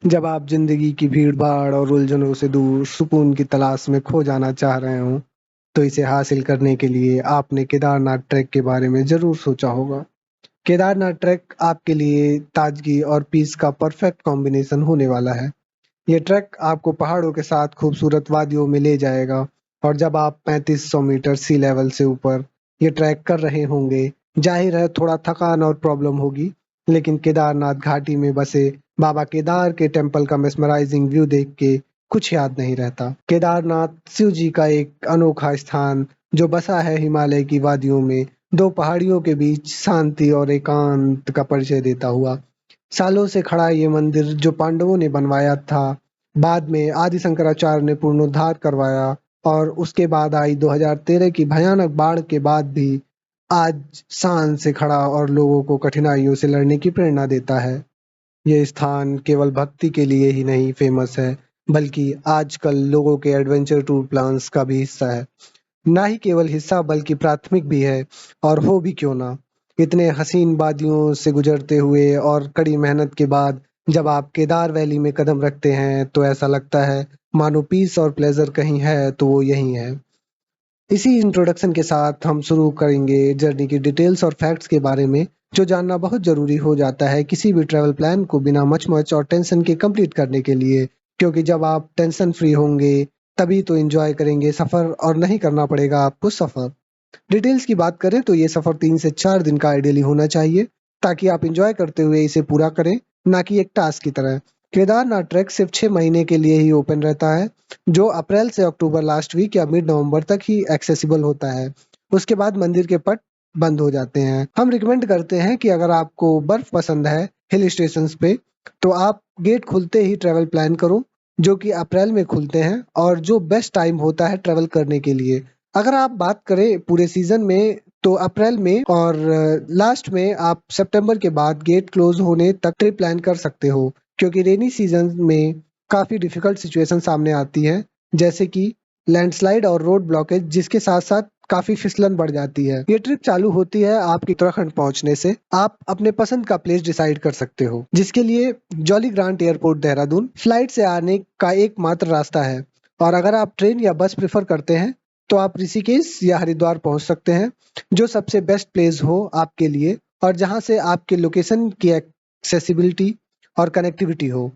जब आप जिंदगी की भीड़-भाड़ और उलझनों से दूर सुकून की तलाश में खो जाना चाह रहे हों, तो इसे हासिल करने के लिए आपने केदारनाथ ट्रैक के बारे में ज़रूर सोचा होगा। केदारनाथ ट्रैक आपके लिए ताजगी और पीस का परफेक्ट कॉम्बिनेशन होने वाला है। ये ट्रैक आपको पहाड़ों के साथ खूबसूरत वादियों में ले जाएगा और जब आप 3500 मीटर सी लेवल से ऊपर ये ट्रैक कर रहे होंगे, जाहिर है थोड़ा थकान और प्रॉब्लम होगी, लेकिन केदारनाथ घाटी में बसे बाबा केदार के टेम्पल का मेस्मराइजिंग व्यू देख के कुछ याद नहीं रहता। केदारनाथ शिव जी का एक अनोखा स्थान जो बसा है हिमालय की वादियों में, दो पहाड़ियों के बीच शांति और एकांत का परिचय देता हुआ। सालों से खड़ा ये मंदिर जो पांडवों ने बनवाया था, बाद में आदि शंकराचार्य ने पुनरुद्धार करवाया और उसके बाद आई 2013 की भयानक बाढ़ के बाद भी आज शान से खड़ा और लोगों को कठिनाइयों से लड़ने की प्रेरणा देता है। ये स्थान केवल भक्ति के लिए ही नहीं फेमस है, बल्कि आजकल लोगों के एडवेंचर टूर प्लान्स का भी हिस्सा है। ना ही केवल हिस्सा बल्कि प्राथमिक भी है, और हो भी क्यों ना। इतने हसीन वादियों से गुजरते हुए और कड़ी मेहनत के बाद जब आप केदार वैली में कदम रखते हैं तो ऐसा लगता है मानो पीस और प्लेजर कहीं है तो वो यहीं है। इसी इंट्रोडक्शन के साथ हम शुरू करेंगे जर्नी की डिटेल्स और फैक्ट्स के बारे में, जो जानना बहुत ज़रूरी हो जाता है किसी भी ट्रैवल प्लान को बिना मच-मच और टेंशन के कंप्लीट करने के लिए। क्योंकि जब आप टेंशन फ्री होंगे, तभी तो एन्जॉय करेंगे सफ़र और नहीं करना पड़ेगा आपको सफ़र। डिटेल्स की बात करें तो ये सफ़र 3 से 4 दिन का आइडियली होना चाहिए, ताकि आप एन्जॉय करते हुए इसे पूरा करें, ना कि एक टास्क की तरह। केदारनाथ ट्रैक सिर्फ 6 महीने के लिए ही ओपन रहता है, जो अप्रैल से अक्टूबर लास्ट वीक या मिड नवंबर तक ही एक्सेसिबल होता है। उसके बाद मंदिर के पट बंद हो जाते हैं। हम रिकमेंड करते हैं कि अगर आपको बर्फ पसंद है हिल स्टेशंस पे, तो आप गेट खुलते ही ट्रैवल प्लान करो, जो कि अप्रैल में खुलते हैं और जो बेस्ट टाइम होता है ट्रैवल करने के लिए। अगर आप बात करें पूरे सीजन में तो अप्रैल में और लास्ट में आप सितंबर के बाद गेट क्लोज होने तक ट्रिप प्लान कर सकते हो, क्योंकि रेनी सीजन में काफ़ी डिफिकल्ट सिचुएशन सामने आती है, जैसे कि लैंडस्लाइड और रोड ब्लॉकेज, जिसके साथ-साथ काफ़ी फिसलन बढ़ जाती है। ये ट्रिप चालू होती है आपके उत्तराखंड पहुंचने से। आप अपने पसंद का प्लेस डिसाइड कर सकते हो, जिसके लिए jolly grant airport Dehradun flight से आने का एकमात्र रास्ता है। और अगर आप ट्रेन या बस प्रेफर करते हैं तो आप ऋषिकेश या हरिद्वार पहुंच सकते हैं, जो सबसे बेस्ट प्लेस हो आपके लिए और जहां से आपके लोकेशन की एक्सेसिबिलिटी और कनेक्टिविटी हो।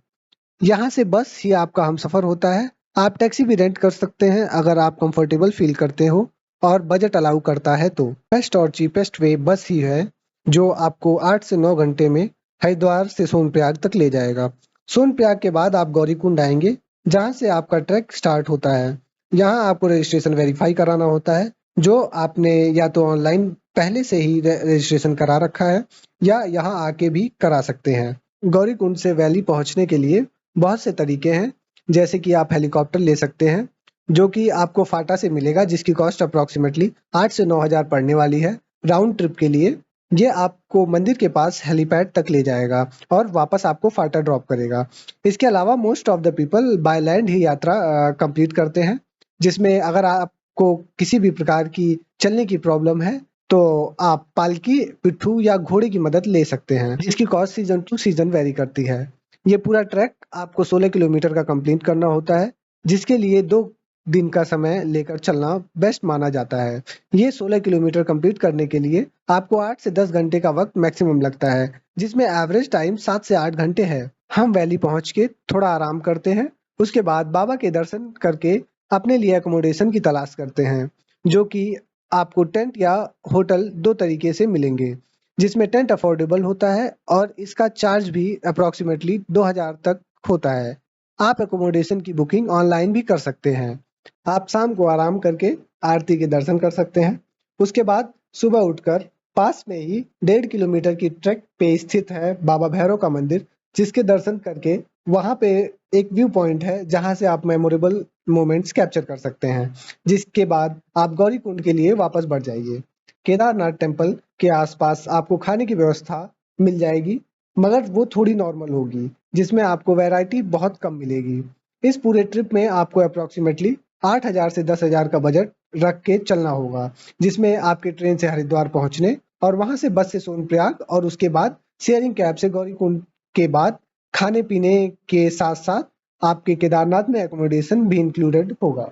यहाँ से बस ही आपका हमसफ़र होता है। आप टैक्सी भी रेंट कर सकते हैं अगर आप कंफर्टेबल फ़ील करते हो और बजट अलाउ करता है तो। बेस्ट और चीपेस्ट वे बस ही है, जो आपको 8 से 9 घंटे में हरिद्वार से सोनप्रयाग तक ले जाएगा। सोनप्रयाग के बाद आप गौरीकुंड आएँगे, जहाँ से आपका ट्रैक स्टार्ट होता है। यहाँ आपको रजिस्ट्रेशन वेरीफ़ाई कराना होता है, जो आपने या तो ऑनलाइन पहले से ही रजिस्ट्रेशन करा रखा है या यहाँ आके भी करा सकते हैं। गौरीकुंड से वैली पहुँचने के लिए बहुत से तरीके हैं, जैसे कि आप हेलीकॉप्टर ले सकते हैं, जो कि आपको फाटा से मिलेगा, जिसकी कॉस्ट अप्रॉक्सिमेटली 8 से 9,000 पड़ने वाली है राउंड ट्रिप के लिए। ये आपको मंदिर के पास हेलीपैड तक ले जाएगा और वापस आपको फाटा ड्रॉप करेगा। इसके अलावा most of the people by land ही यात्रा कंप्लीट करते हैं, जिसमें अगर आपको किसी भी प्रकार की चलने की प्रॉब्लम है, तो आप पालकी, पिट्ठू या घोड़े की मदद ले सकते हैं, जिसकी cost season two season very करती है। ये पूरा ट्रैक आपको 16 किलोमीटर का कंप्लीट करना होता है, जिसके लिए 2 दिन का समय लेकर चलना बेस्ट माना जाता है। ये 16 किलोमीटर कंप्लीट करने के लिए आपको 8 से 10 घंटे का वक़्त मैक्सिमम लगता है, जिसमें एवरेज टाइम 7 से 8 घंटे है। हम वैली पहुँच के थोड़ा आराम करते हैं, उसके बाद बाबा के दर्शन करके अपने लिए अकोमोडेशन की तलाश करते हैं, जो कि आपको टेंट या होटल 2 तरीके से मिलेंगे। जिसमें टेंट अफोर्डेबल होता है और इसका चार्ज भी अप्रॉक्सिमेटली 2,000 तक होता है। आप अकोमोडेशन की बुकिंग ऑनलाइन भी कर सकते हैं। आप शाम को आराम करके आरती के दर्शन कर सकते हैं। उसके बाद सुबह उठकर पास में ही 1.5 किलोमीटर की ट्रैक पे स्थित है बाबा भैरव का मंदिर, जिसके दर्शन करके वहाँ पे एक व्यू पॉइंट है, जहाँ से आप मेमोरेबल मोमेंट्स कैप्चर कर सकते हैं। जिसके बाद आप गौरीकुंड के लिए वापस बढ़ जाइए। केदारनाथ टेम्पल के आसपास आपको खाने की व्यवस्था मिल जाएगी, मगर वो थोड़ी नॉर्मल होगी, जिसमें आपको वैरायटी बहुत कम मिलेगी। इस पूरे ट्रिप में आपको अप्रॉक्सिमेटली 8,000 से 10,000 का बजट रख के चलना होगा, जिसमें आपके ट्रेन से हरिद्वार पहुँचने और वहाँ से बस से सोनप्रयाग और उसके बाद शेयरिंग कैब से गौरीकुंड के बाद खाने पीने के साथ साथ आपके केदारनाथ में एकोमोडेशन भी इंक्लूडेड होगा।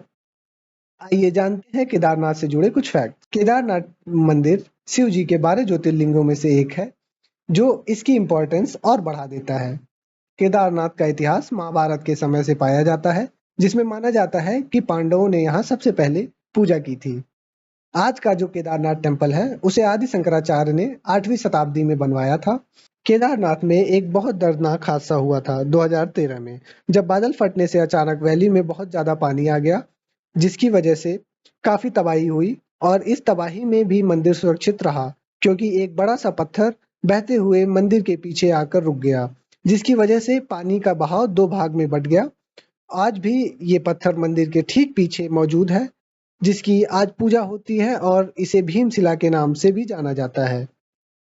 आइए जानते हैं केदारनाथ से जुड़े कुछ फैक्ट। केदारनाथ मंदिर शिव जी के 12 ज्योतिर्लिंगों में से एक है, जो इसकी इम्पोर्टेंस और बढ़ा देता है। केदारनाथ का इतिहास महाभारत के समय से पाया जाता है, जिसमें माना जाता है कि पांडवों ने यहाँ सबसे पहले पूजा की थी। आज का जो केदारनाथ टेम्पल है, उसे आदि शंकराचार्य ने 8वीं शताब्दी में बनवाया था। केदारनाथ में एक बहुत दर्दनाक हादसा हुआ था 2013 में, जब बादल फटने से अचानक वैली में बहुत ज़्यादा पानी आ गया, जिसकी वजह से काफ़ी तबाही हुई और इस तबाही में भी मंदिर सुरक्षित रहा, क्योंकि एक बड़ा-सा पत्थर बहते हुए मंदिर के पीछे आकर रुक गया, जिसकी वजह से पानी का बहाव 2 भाग में बँट गया। आज भी ये पत्थर मंदिर के ठीक पीछे मौजूद है, जिसकी आज पूजा होती है और इसे भीमशिला के नाम से भी जाना जाता है।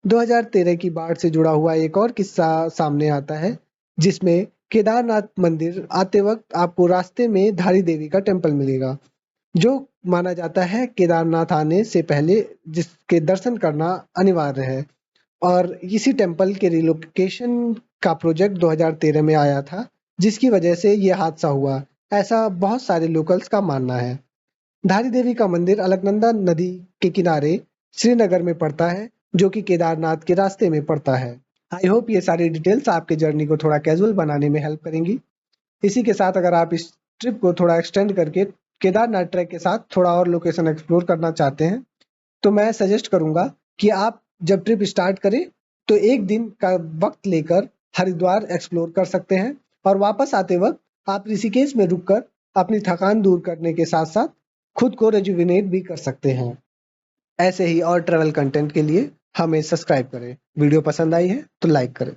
2013 की बाढ़ से जुड़ा हुआ एक और किस्सा सामने आता है, जिसमें केदारनाथ मंदिर आते वक्त आपको रास्ते में धारी देवी का टेम्पल मिलेगा, जो माना जाता है केदारनाथ आने से पहले जिसके दर्शन करना अनिवार्य है। और इसी टेम्पल के रिलोकेशन का प्रोजेक्ट 2013 में आया था, जिसकी वजह से ये हादसा हुआ, ऐसा बहुत सारे लोकल्स का मानना है। धारी देवी का मंदिर अलकनंदा नदी के किनारे श्रीनगर में पड़ता है, जो कि केदारनाथ के रास्ते में पड़ता है। आई होप ये सारी डिटेल्स आपके जर्नी को थोड़ा कैजुअल बनाने में हेल्प करेंगी। इसी के साथ अगर आप इस ट्रिप को थोड़ा एक्सटेंड करके केदारनाथ ट्रैक के साथ थोड़ा और लोकेशन एक्सप्लोर करना चाहते हैं, तो मैं सजेस्ट करूंगा कि आप जब ट्रिप स्टार्ट करें तो 1 दिन का वक्त लेकर हरिद्वार एक्सप्लोर कर सकते हैं और वापस आते वक्त आप ऋषिकेश में रुककर अपनी थकान दूर करने के साथ-साथ खुद को रिजुविनेट भी कर सकते हैं। ऐसे ही और ट्रैवल कंटेंट के लिए हमें सब्सक्राइब करें। वीडियो पसंद आई है तो लाइक करें।